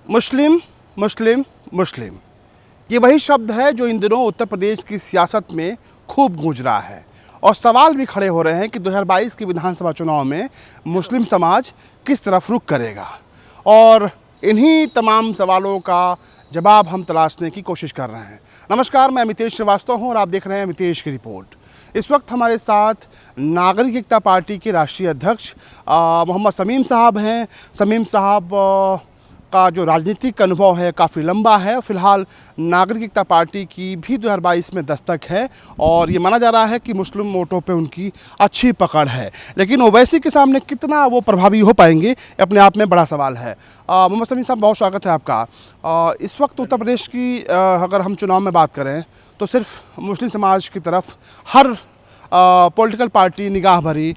मुस्लिम मुस्लिम मुस्लिम, ये वही शब्द है जो इन दिनों उत्तर प्रदेश की सियासत में खूब गूंज रहा है और सवाल भी खड़े हो रहे हैं कि 2022 के विधानसभा चुनाव में मुस्लिम समाज किस तरफ रुख करेगा। और इन्हीं तमाम सवालों का जवाब हम तलाशने की कोशिश कर रहे हैं। नमस्कार, मैं अमितेश श्रीवास्तव हूं और आप देख रहे हैं अमितेश की रिपोर्ट। इस वक्त हमारे साथ नागरिक एकता पार्टी के राष्ट्रीय अध्यक्ष मोहम्मद शमीम साहब हैं। शमीम साहब का जो राजनीतिक अनुभव है काफ़ी लंबा है। फ़िलहाल नागरिक एकता पार्टी की भी 2022 में दस्तक है और ये माना जा रहा है कि मुस्लिम वोटों पे उनकी अच्छी पकड़ है, लेकिन ओवैसी के सामने कितना वो प्रभावी हो पाएंगे अपने आप में बड़ा सवाल है। मोहम्मद शमीम साहब, बहुत स्वागत है आपका। इस वक्त उत्तर प्रदेश की अगर हम चुनाव में बात करें तो सिर्फ मुस्लिम समाज की तरफ हर पॉलिटिकल पार्टी निगाह भरी,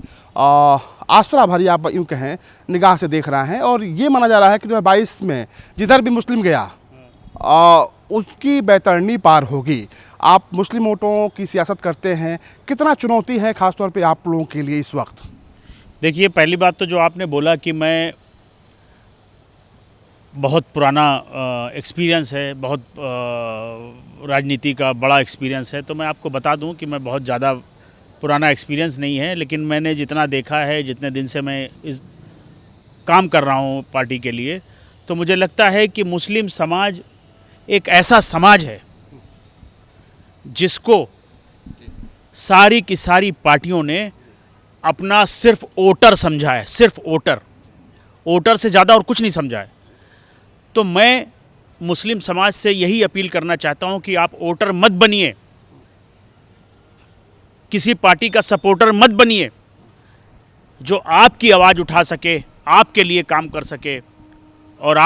आसरा भरी, आप यूँ कहें, निगाह से देख रहा है और ये माना जा रहा है कि 2022 में जिधर भी मुस्लिम गया उसकी बैतरणी पार होगी। आप मुस्लिम वोटों की सियासत करते हैं, कितना चुनौती है खासतौर पे आप लोगों के लिए इस वक्त? देखिए, पहली बात तो जो आपने बोला कि मैं बहुत पुराना एक्सपीरियंस है, बहुत राजनीति का बड़ा एक्सपीरियंस है, तो मैं आपको बता दूं कि मैं बहुत ज़्यादा पुराना एक्सपीरियंस नहीं है, लेकिन मैंने जितना देखा है, जितने दिन से मैं इस काम कर रहा हूँ पार्टी के लिए, तो मुझे लगता है कि मुस्लिम समाज एक ऐसा समाज है जिसको सारी की सारी पार्टियों ने अपना सिर्फ वोटर समझा है, सिर्फ वोटर से ज़्यादा और कुछ नहीं समझा है। तो मैं मुस्लिम समाज से यही अपील करना चाहता हूँ कि आप वोटर मत बनिए, किसी पार्टी का सपोर्टर मत बनिए, जो आपकी आवाज़ उठा सके, आपके लिए काम कर सके और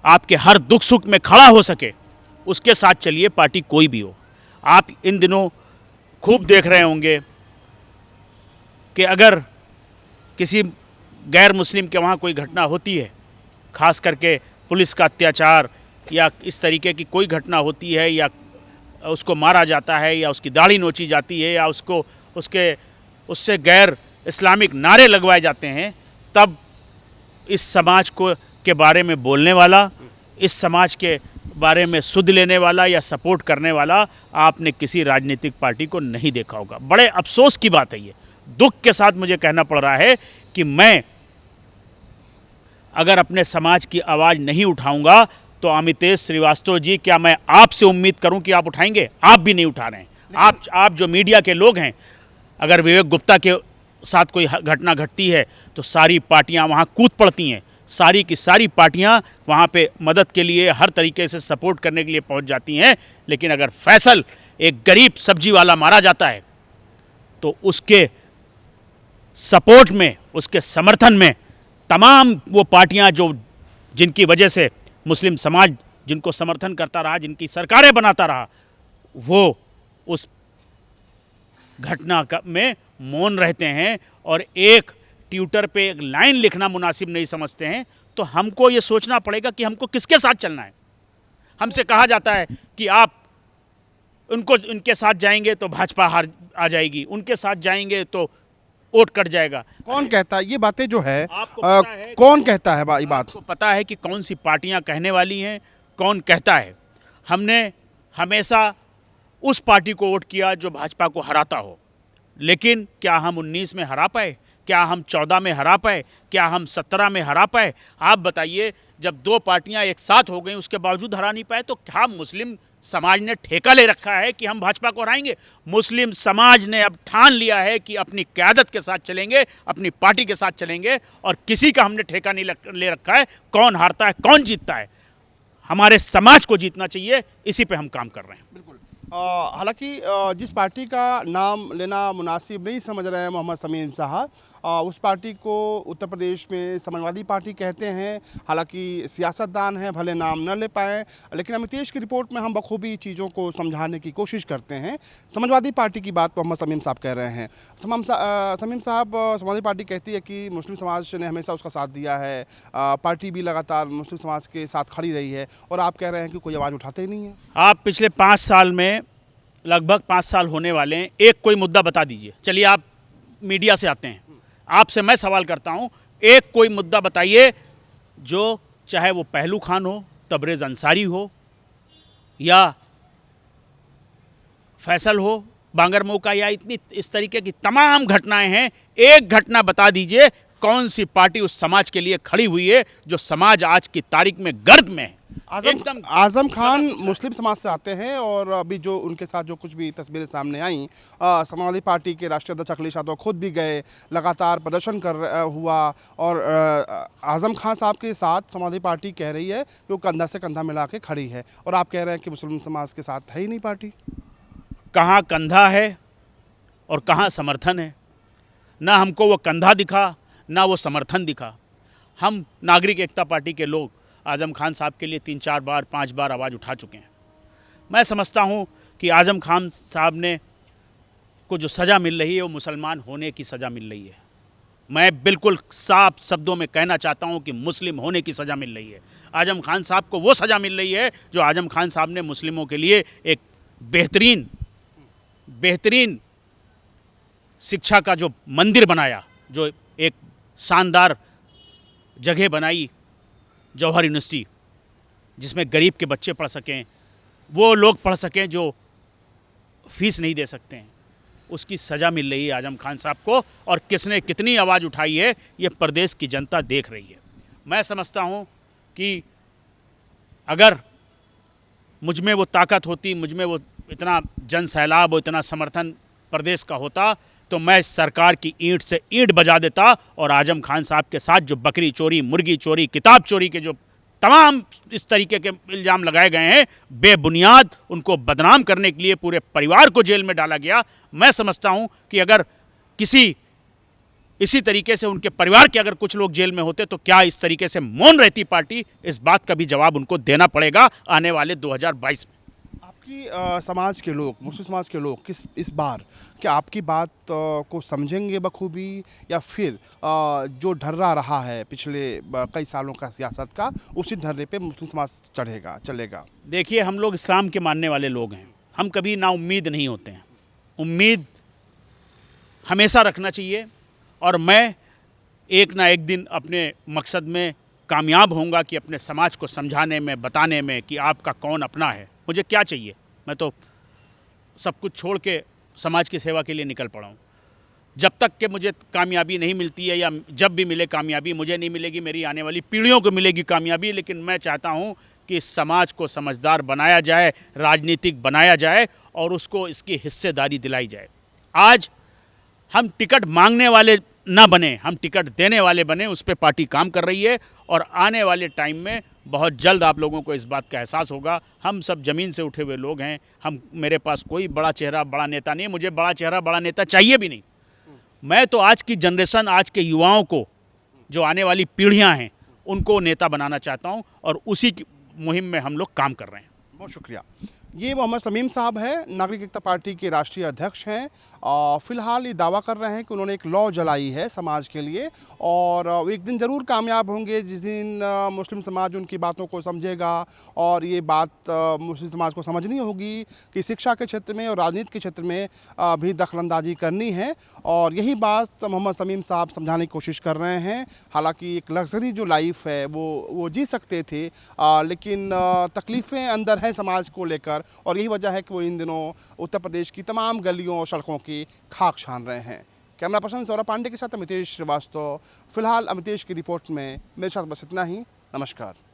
आपके हर दुख सुख में खड़ा हो सके, उसके साथ चलिए, पार्टी कोई भी हो। आप इन दिनों खूब देख रहे होंगे कि अगर किसी गैर मुस्लिम के वहाँ कोई घटना होती है, खास करके पुलिस का अत्याचार या इस तरीके की कोई घटना होती है, या उसको मारा जाता है, या उसकी दाढ़ी नोची जाती है, या उससे गैर इस्लामिक नारे लगवाए जाते हैं, तब इस समाज के बारे में बोलने वाला, इस समाज के बारे में सुध लेने वाला या सपोर्ट करने वाला आपने किसी राजनीतिक पार्टी को नहीं देखा होगा। बड़े अफसोस की बात है, ये दुख के साथ मुझे कहना पड़ रहा है कि मैं अगर अपने समाज की आवाज़ नहीं उठाऊंगा तो अमितेश श्रीवास्तव जी, क्या मैं आपसे उम्मीद करूं कि आप उठाएंगे? आप भी नहीं उठा रहे हैं। आप जो मीडिया के लोग हैं, अगर विवेक गुप्ता के साथ कोई घटना घटती है तो सारी पार्टियां वहां कूद पड़ती हैं, सारी की सारी पार्टियां वहां पे मदद के लिए, हर तरीके से सपोर्ट करने के लिए पहुंच जाती हैं। लेकिन अगर फैसल, एक गरीब सब्जी वाला मारा जाता है, तो उसके सपोर्ट में, उसके समर्थन में तमाम वो पार्टियां जिनकी वजह से मुस्लिम समाज जिनको समर्थन करता रहा, जिनकी सरकारें बनाता रहा, वो उस घटना में मौन रहते हैं और एक ट्विटर पे एक लाइन लिखना मुनासिब नहीं समझते हैं। तो हमको ये सोचना पड़ेगा कि हमको किसके साथ चलना है। हमसे कहा जाता है कि आप उनके साथ जाएंगे तो भाजपा हार आ जाएगी, उनके साथ जाएंगे तो वोट कट जाएगा। कौन कहता है ये बातें जो है? आपको कौन कहता है ये बात? आपको पता है कि कौन सी पार्टियां कहने वाली हैं, कौन कहता है। हमने हमेशा उस पार्टी को वोट किया जो भाजपा को हराता हो, लेकिन क्या हम 19 में हरा पाए? क्या हम 14 में हरा पाए? क्या हम 17 में हरा पाए? आप बताइए, जब दो पार्टियां एक साथ हो गई उसके बावजूद हरा नहीं पाए, तो क्या मुस्लिम समाज ने ठेका ले रखा है कि हम भाजपा को हराएंगे? मुस्लिम समाज ने अब ठान लिया है कि अपनी क़यादत के साथ चलेंगे, अपनी पार्टी के साथ चलेंगे और किसी का हमने ठेका नहीं ले रखा है कौन हारता है, कौन जीतता है। हमारे समाज को जीतना चाहिए, इसी पे हम काम कर रहे हैं। बिल्कुल। हालांकि जिस पार्टी का नाम लेना मुनासिब नहीं समझ रहे हैं मोहम्मद शमीम साहब, उस पार्टी को उत्तर प्रदेश में समाजवादी पार्टी कहते हैं। हालांकि सियासतदान हैं, भले नाम न ले पाएँ, लेकिन अमितेश की रिपोर्ट में हम बखूबी चीज़ों को समझाने की कोशिश करते हैं। समाजवादी पार्टी की बात मोहम्मद शमीम साहब कह रहे हैं। शमीम साहब, समाजवादी पार्टी कहती है कि मुस्लिम समाज ने हमेशा उसका साथ दिया है, पार्टी भी लगातार मुस्लिम समाज के साथ खड़ी रही है, और आप कह रहे हैं कि कोई आवाज़ उठाते ही नहीं है। आप पिछले 5 साल में, लगभग 5 साल होने वाले हैं, एक कोई मुद्दा बता दीजिए। चलिए, आप मीडिया से आते हैं, आपसे मैं सवाल करता हूं, एक कोई मुद्दा बताइए जो चाहे वो पहलू खान हो, तबरेज़ अंसारी हो या फैसल हो बांगरमऊ का, या इतनी इस तरीके की तमाम घटनाएं हैं। एक घटना बता दीजिए कौन सी पार्टी उस समाज के लिए खड़ी हुई है जो समाज आज की तारीख में गर्द में है। आजम खान मुस्लिम समाज से आते हैं और अभी जो उनके साथ जो कुछ भी तस्वीरें सामने आई, समाजवादी पार्टी के राष्ट्रीय अध्यक्ष अखिलेश यादव खुद भी गए, लगातार प्रदर्शन हुआ और आजम खान साहब के साथ समाजवादी पार्टी कह रही है कि वो कंधा से कंधा मिला के खड़ी है, और आप कह रहे हैं कि मुस्लिम समाज के साथ है ही नहीं पार्टी। कहाँ कंधा है और कहाँ समर्थन है? ना हमको वो कंधा दिखा, ना वो समर्थन दिखा। हम नागरिक एकता पार्टी के लोग आजम खान साहब के लिए 3-4 बार 5 बार आवाज़ उठा चुके हैं। मैं समझता हूँ कि आजम खान साहब ने को जो सज़ा मिल रही है वो मुसलमान होने की सज़ा मिल रही है। मैं बिल्कुल साफ शब्दों में कहना चाहता हूँ कि मुस्लिम होने की सज़ा मिल रही है। आजम खान साहब को वो सज़ा मिल रही है जो आजम खान साहब ने मुस्लिमों के लिए एक बेहतरीन शिक्षा का जो मंदिर बनाया, जो एक शानदार जगह बनाई जौहर यूनिवर्सिटी, जिसमें गरीब के बच्चे पढ़ सकें, वो लोग पढ़ सकें जो फीस नहीं दे सकते हैं, उसकी सज़ा मिल रही है आजम खान साहब को। और किसने कितनी आवाज़ उठाई है ये प्रदेश की जनता देख रही है। मैं समझता हूँ कि अगर मुझ में वो ताकत होती, मुझ में वो इतना जन सैलाब और इतना समर्थन प्रदेश का होता, तो मैं सरकार की ईंट से ईंट बजा देता और आजम खान साहब के साथ जो बकरी चोरी, मुर्गी चोरी, किताब चोरी के जो तमाम इस तरीके के इल्ज़ाम लगाए गए हैं बेबुनियाद, उनको बदनाम करने के लिए पूरे परिवार को जेल में डाला गया। मैं समझता हूं कि अगर इसी तरीके से उनके परिवार के अगर कुछ लोग जेल में होते तो क्या इस तरीके से मौन रहती पार्टी? इस बात का भी जवाब उनको देना पड़ेगा आने वाले 2022 में। आपकी समाज के लोग, मुस्लिम समाज के लोग इस बार क्या आपकी बात को समझेंगे बखूबी, या फिर जो ढर्रा रहा है पिछले कई सालों का सियासत का, उसी ढर्रे पे मुस्लिम समाज चलेगा? देखिए, हम लोग इस्लाम के मानने वाले लोग हैं, हम कभी ना उम्मीद नहीं होते हैं। उम्मीद हमेशा रखना चाहिए, और मैं एक ना एक दिन अपने मकसद में कामयाब होऊंगा कि अपने समाज को समझाने में, बताने में कि आपका कौन अपना है। मुझे क्या चाहिए? मैं तो सब कुछ छोड़ के समाज की सेवा के लिए निकल पड़ा हूँ। जब तक कि मुझे कामयाबी नहीं मिलती है, या जब भी मिले कामयाबी, मुझे नहीं मिलेगी, मेरी आने वाली पीढ़ियों को मिलेगी कामयाबी, लेकिन मैं चाहता हूँ कि इस समाज को समझदार बनाया जाए, राजनीतिक बनाया जाए और उसको इसकी हिस्सेदारी दिलाई जाए। आज हम टिकट मांगने वाले ना बने, हम टिकट देने वाले बने, उस पर पार्टी काम कर रही है। और आने वाले टाइम में बहुत जल्द आप लोगों को इस बात का एहसास होगा। हम सब ज़मीन से उठे हुए लोग हैं, मेरे पास कोई बड़ा चेहरा, बड़ा नेता नहीं है, मुझे बड़ा चेहरा, बड़ा नेता चाहिए भी नहीं। मैं तो आज की जनरेशन, आज के युवाओं को, जो आने वाली पीढ़ियां हैं, उनको नेता बनाना चाहता हूं, और उसी की मुहिम में हम लोग काम कर रहे हैं। बहुत शुक्रिया। ये मोहम्मद समीम साहब हैं, नागरिक एकता पार्टी के राष्ट्रीय अध्यक्ष हैं। फ़िलहाल ये दावा कर रहे हैं कि उन्होंने एक लॉ जलाई है समाज के लिए, और वो एक दिन ज़रूर कामयाब होंगे जिस दिन मुस्लिम समाज उनकी बातों को समझेगा। और ये बात मुस्लिम समाज को समझनी होगी कि शिक्षा के क्षेत्र में और राजनीति के क्षेत्र में भी दखलंदाजी करनी है, और यही बात मोहम्मद समीम साहब समझाने की कोशिश कर रहे हैं। हालांकि एक लग्जरी जो लाइफ है वो जी सकते थे, लेकिन तकलीफ़ें अंदर हैं समाज को लेकर, और यही वजह है कि वो इन दिनों उत्तर प्रदेश की तमाम गलियों और सड़कों की खाक छान रहे हैं। कैमरा पर्सन सौरभ पांडे के साथ अमितेश श्रीवास्तव। फिलहाल अमितेश की रिपोर्ट में मेरे साथ बस इतना ही। नमस्कार।